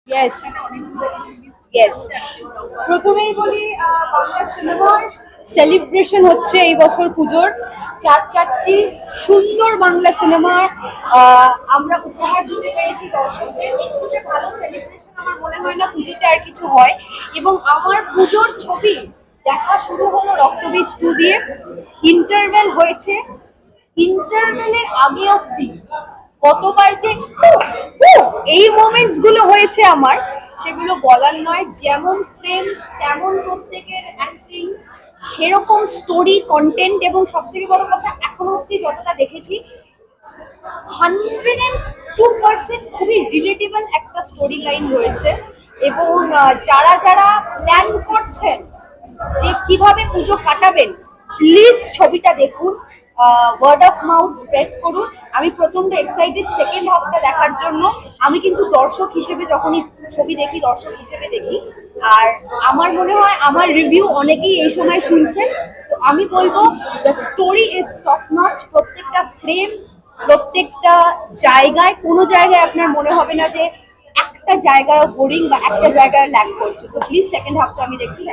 Yes, yes. প্রথমেই বলি বাংলা সিনেমার সেলিব্রেশন হচ্ছে এই বছর পুজোর। চারটি সুন্দর বাংলা সিনেমা আমরা উপহার দিতে পেরেছি দর্শকদের। এর থেকে ভালো সেলিব্রেশন আমার মনে হয় না পুজোতে আর কিছু হয়। এবং আমার পুজোর ছবি দেখা শুরু হলো রক্তবীজ 2 দিয়ে। ইন্টারভেল হয়েছে, ইন্টারভেলের আগে অব্দি কতবার যে এই মোমেন্টস গুলো হয়েছে আমার, সেগুলো বলার নয়। যেমন ফ্রেম তেমন প্রত্যেকের অ্যাক্টিং, সেরকম স্টোরি কন্টেন্ট, এবং সব থেকে বড় কথা এখনো অব্দি যতটা দেখেছি 102% খুবই রিলেটেবল একটা স্টোরি লাইন রয়েছে। এবং যারা যারা প্ল্যান করছেন যে কিভাবে পুজো কাটাবেন, প্লিজ ছবিটা দেখুন, ওয়ার্ড অফ মাউথ স্প্রেড করুন। আমি প্রচন্ড এক্সাইটেড সেকেন্ড হাফটা দেখার জন্য। আমি কিন্তু দর্শক হিসেবে যখনই ছবি দেখি, দর্শক হিসেবে দেখি। আর আমার মনে হয় আমার রিভিউ অনেকেই এই সময় শুনছেন, তো আমি বলবো the story is top notch. প্রত্যেকটা ফ্রেম, প্রত্যেকটা জায়গায়, কোনো জায়গায় আপনার মনে হবে না যে একটা জায়গায় বোরিং বা একটা জায়গায় ল্যাক করছে। সো প্লিজ সেকেন্ড হাফটা আমি দেখছি।